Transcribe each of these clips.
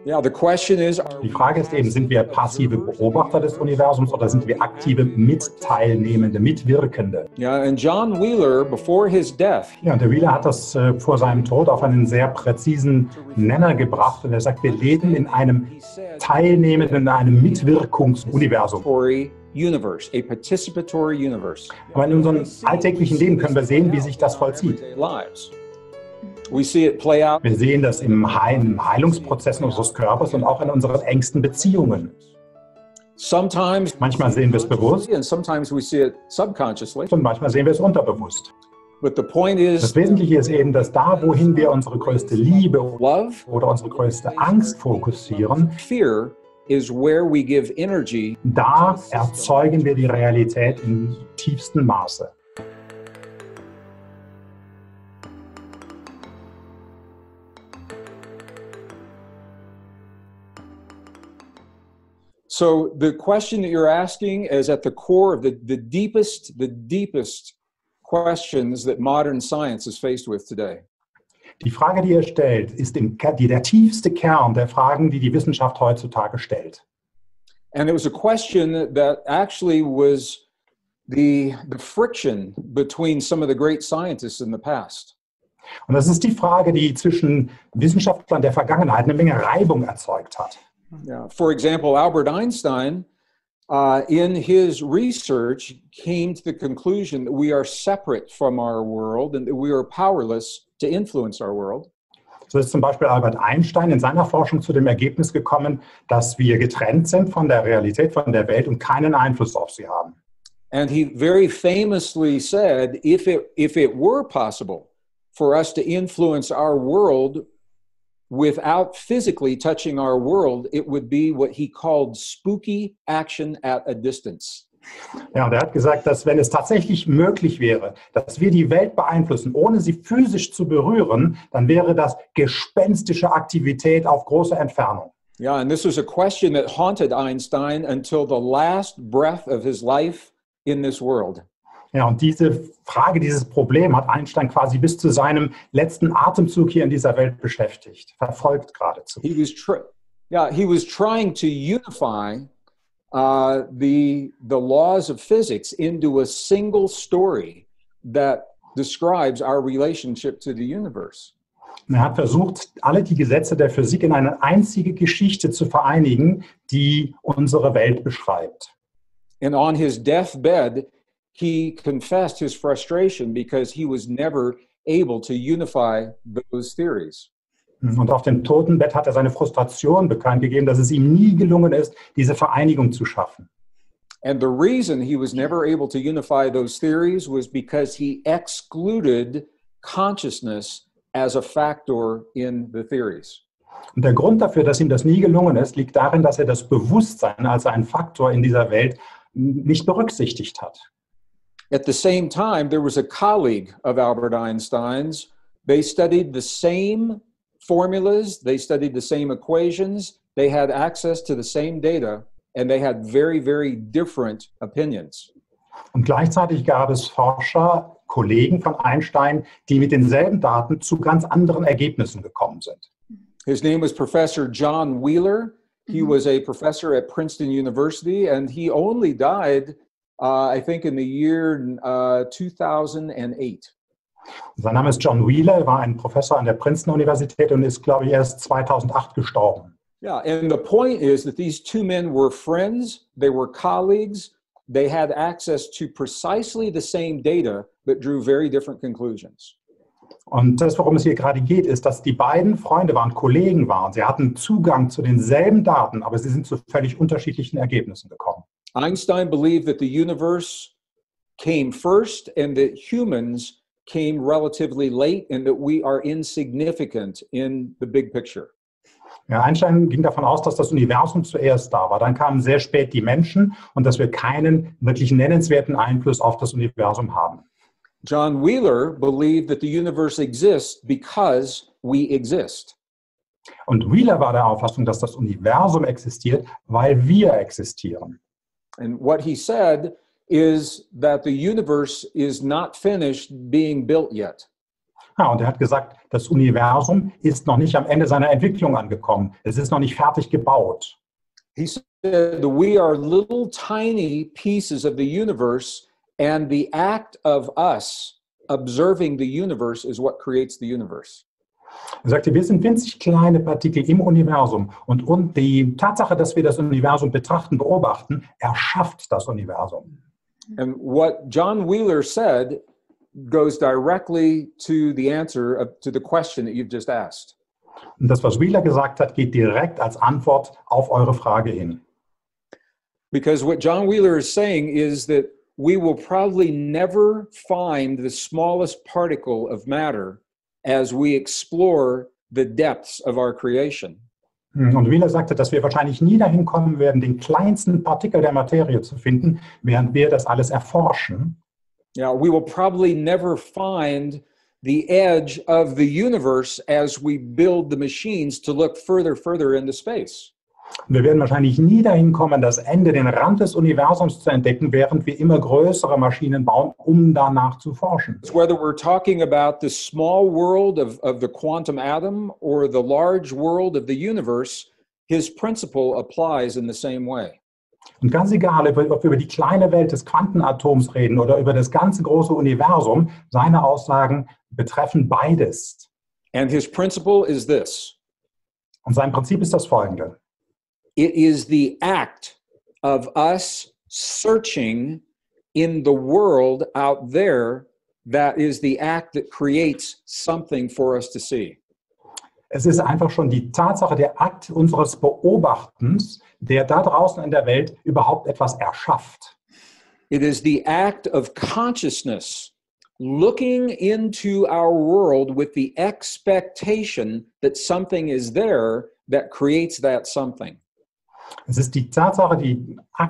Yeah, the question is, Die Frage ist eben, sind wir passive Beobachter des Universums oder sind wir aktive Mitteilnehmende, Mitwirkende? yeah, and John Wheeler, before his death, Ja, und der Wheeler hat das vor seinem Tod auf einen sehr präzisen Nenner gebracht und er sagt, wir leben in einem teilnehmenden, in einem Mitwirkungsuniversum. universe, a participatory universe. Aber in unserem alltäglichen Leben können wir sehen, wie sich das vollzieht. Lives. We see it play out. Wir sehen das im Heilungsprozess unseres Körpers und auch in unseren engsten Beziehungen. Sometimes, Manchmal sehen wir es bewusst and sometimes we see it subconsciously. und manchmal sehen wir es unterbewusst. But the point is, Das Wesentliche ist eben, dass da, wohin wir unsere größte Liebe love, oder unsere größte Angst fokussieren, fear is where we give energy. da erzeugen wir die Realität im tiefsten Maße. So the question that you're asking is at the core of the deepest questions that modern science is faced with today. Die Frage, die ihr stellt, ist der tiefste Kern der Fragen, die die Wissenschaft heutzutage stellt. And it was a question that actually was the friction between some of the great scientists in the past. Und das ist die Frage, die zwischen Wissenschaftlern der Vergangenheit eine Menge Reibung erzeugt hat. Yeah. For example, Albert Einstein, in his research, came to the conclusion that we are separate from our world and that we are powerless to influence our world. So ist zum Beispiel Albert Einstein in seiner Forschung zu dem Ergebnis gekommen, dass wir getrennt sind von der Realität, von der Welt und keinen Einfluss auf sie haben. And he very famously said, if it were possible for us to influence our world without physically touching our world, it would be what he called spooky action at a distance. Ja, und er hat gesagt, dass wenn es tatsächlich möglich wäre, dass wir die Welt beeinflussen, ohne sie physisch zu berühren, dann wäre das gespenstische Aktivität auf große Entfernung. Yeah, and this was a question that haunted Einstein until the last breath of his life in this world. Ja, und diese Frage, dieses Problem hat Einstein quasi bis zu seinem letzten Atemzug hier in dieser Welt beschäftigt, verfolgt geradezu. He was trying to unify the laws of physics into a single story that describes our relationship to the universe. Und er hat versucht, alle die Gesetze der Physik in eine einzige Geschichte zu vereinigen, die unsere Welt beschreibt. And on his deathbed, he confessed his frustration because he was never able to unify those theories. Und auf dem Totenbett hat er seine Frustration bekannt gegeben, dass es ihm nie gelungen ist, diese Vereinigung zu schaffen. And the reason he was never able to unify those theories was because he excluded consciousness as a factor in the theories. Und der Grund dafür, dass ihm das nie gelungen ist, liegt darin, dass er das Bewusstsein als einen Faktor in dieser Welt nicht berücksichtigt hat. At the same time, there was a colleague of Albert Einstein's. They studied the same formulas, they studied the same equations, they had access to the same data, and they had very, very different opinions. Und gleichzeitig gab es Forscher, Kollegen von Einstein, die mit denselben Daten zu ganz anderen Ergebnissen gekommen sind. His name was Professor John Wheeler. He was a professor at Princeton University, and he only died I think in the year 2008. Sein Name ist John Wheeler, er war ein Professor an der Princeton-Universität und ist, glaube ich, erst 2008 gestorben. Yeah, and the point is that these two men were friends, they were colleagues, they had access to precisely the same data, but drew very different conclusions. Und das, worum es hier gerade geht, ist, dass die beiden Freunde waren, Kollegen waren. Sie hatten Zugang zu denselben Daten, aber sie sind zu völlig unterschiedlichen Ergebnissen gekommen. Einstein believed that the universe came first and that humans came relatively late and that we are insignificant in the big picture. Ja, Einstein ging davon aus, dass das Universum zuerst da war. Dann kamen sehr spät die Menschen und dass wir keinen wirklich nennenswerten Einfluss auf das Universum haben. John Wheeler believed that the universe exists because we exist. Und Wheeler war der Auffassung, dass das Universum existiert, weil wir existieren. And what he said is that the universe is not finished being built yet. Ja, und er hat gesagt, das Universum ist noch nicht am Ende seiner Entwicklung angekommen. Es ist noch nicht fertig gebaut. He said, we are little tiny pieces of the universe, and the act of us observing the universe is what creates the universe. Er sagte, wir sind winzig kleine Partikel im Universum und die Tatsache, dass wir das Universum betrachten, beobachten, erschafft das Universum. And what John Wheeler said goes directly to the answer to the question that you've just asked. Und das, was Wheeler gesagt hat, geht direkt als Antwort auf eure Frage hin. Because what John Wheeler is saying is that we will probably never find the smallest particle of matter as we explore the depths of our creation. Und Wheeler sagte, dass wir wahrscheinlich nie dahin kommen werden, den kleinsten Partikel der Materie zu finden, während wir das alles erforschen. Yeah, we will probably never find the edge of the universe as we build the machines to look further into space. Wir werden wahrscheinlich nie dahin kommen, das Ende, den Rand des Universums zu entdecken, während wir immer größere Maschinen bauen, um danach zu forschen. Whether we're talking about the small world of the quantum atom or the large world of the universe, his principle applies in the same way. Und ganz egal, ob wir über die kleine Welt des Quantenatoms reden oder über das ganze große Universum, seine Aussagen betreffen beides. And his principle is this. Und sein Prinzip ist das folgende. It is the act of us searching in the world out there that is the act that creates something for us to see. Es ist einfach schon die Tatsache, der Akt unseres Beobachtens, der da draußen in der Welt überhaupt etwas erschafft. It is the act of consciousness looking into our world with the expectation that something is there that creates that something. Es ist die Tatsache,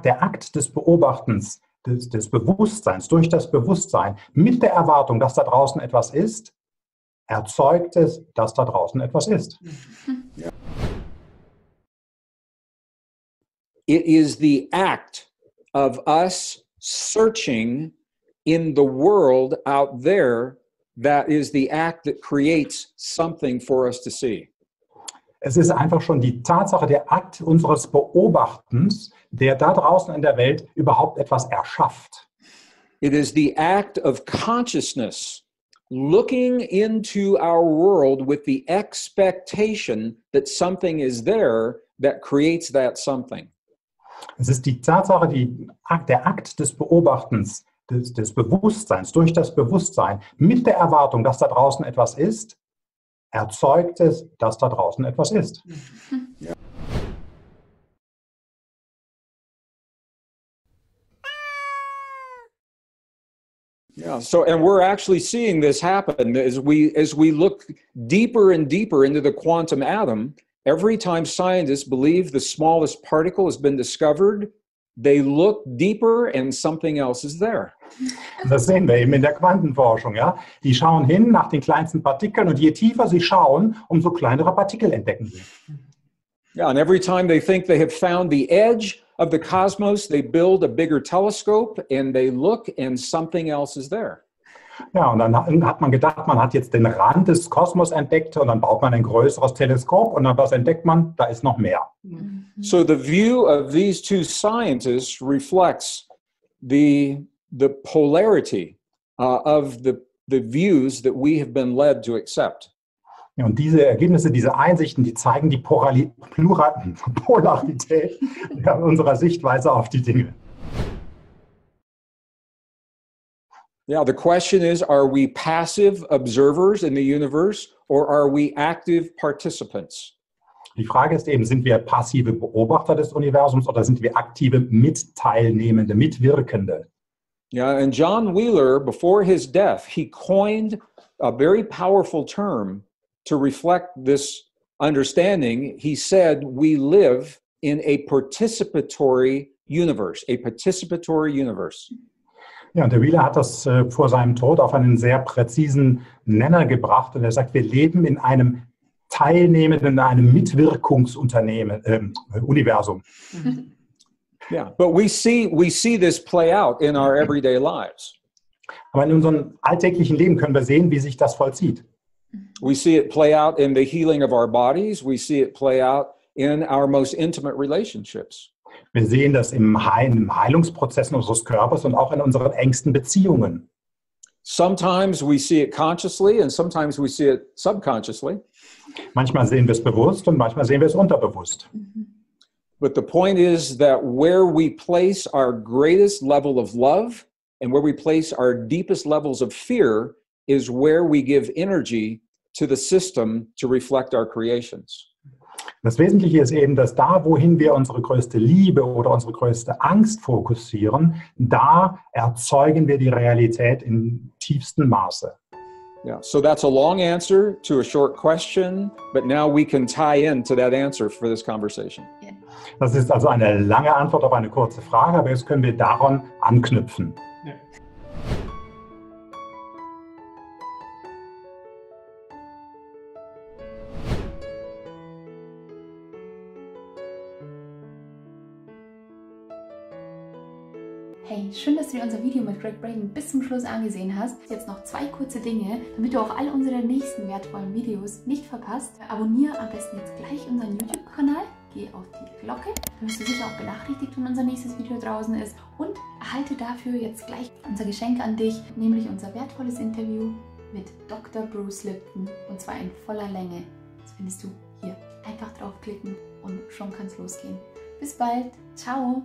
der Akt des Beobachtens, des Bewusstseins, durch das Bewusstsein, mit der Erwartung, dass da draußen etwas ist, erzeugt es, dass da draußen etwas ist. Yeah. It is the act of us searching in the world out there that is the act that creates something for us to see. Es ist einfach schon die Tatsache, der Akt unseres Beobachtens, der da draußen in der Welt überhaupt etwas erschafft. It is the act of consciousness looking into our world with the expectation that something is there that creates that something. Es ist die Tatsache, der Akt des Beobachtens, des Bewusstseins, durch das Bewusstsein, mit der Erwartung, dass da draußen etwas ist, erzeugt es, dass da draußen etwas ist. Yeah. Yeah, so and we're actually seeing this happen as we look deeper and deeper into the quantum atom. Every time scientists believe the smallest particle has been discovered, they look deeper and something else is there. Das sehen wir eben in der Quantenforschung. Ja? Die schauen hin nach den kleinsten Partikeln und je tiefer sie schauen, umso kleinere Partikel entdecken sie. Yeah, and every time they think they have found the edge of the cosmos, they build a bigger telescope and they look and something else is there. Ja, und dann hat man gedacht, man hat jetzt den Rand des Kosmos entdeckt und dann baut man ein größeres Teleskop und dann was entdeckt man? Da ist noch mehr. So the view of these two scientists reflects the polarity of the views that we have been led to accept. Ja, und diese Ergebnisse, diese Einsichten, die zeigen die Polarität unserer Sichtweise auf die Dinge. Yeah, the question is, are we passive observers in the universe or are we active participants? Die Frage ist eben, sind wir passive Beobachter des Universums oder sind wir aktive Mitteilnehmende, Mitwirkende? Yeah, and John Wheeler, before his death, he coined a very powerful term to reflect this understanding. He said, we live in a participatory universe, a participatory universe. Ja, und der Wheeler hat das vor seinem Tod auf einen sehr präzisen Nenner gebracht und er sagt, wir leben in einem teilnehmenden, in einem Mitwirkungsunternehmen, Universum. Yeah, but we see this play out in our everyday lives. Aber in unserem alltäglichen Leben können wir sehen, wie sich das vollzieht. We see it play out in the healing of our bodies. We see it play out in our most intimate relationships. Wir sehen das im Heilungsprozess unseres Körpers und auch in unseren engsten Beziehungen. Sometimes we see it consciously and sometimes we see it subconsciously. Manchmal sehen wir es bewusst und manchmal sehen wir es unterbewusst. But the point is that where we place our greatest level of love and where we place our deepest levels of fear is where we give energy to the system to reflect our creations. Das Wesentliche ist eben, dass da, wohin wir unsere größte Liebe oder unsere größte Angst fokussieren, da erzeugen wir die Realität im tiefsten Maße. Yeah, so that's a long answer to a short question, but now we can tie into that answer for this conversation. Das ist also eine lange Antwort auf eine kurze Frage, aber jetzt können wir daran anknüpfen. Ja. Hey, schön, dass du dir unser Video mit Gregg Braden bis zum Schluss angesehen hast. Jetzt noch 2 kurze Dinge, damit du auch all unsere nächsten wertvollen Videos nicht verpasst. Abonniere am besten jetzt gleich unseren YouTube-Kanal, geh auf die Glocke, dann wirst du sicher auch benachrichtigt, wenn unser nächstes Video draußen ist. Und erhalte dafür jetzt gleich unser Geschenk an dich, nämlich unser wertvolles Interview mit Dr. Bruce Lipton, und zwar in voller Länge. Das findest du hier. Einfach draufklicken und schon kann es losgehen. Bis bald. Ciao.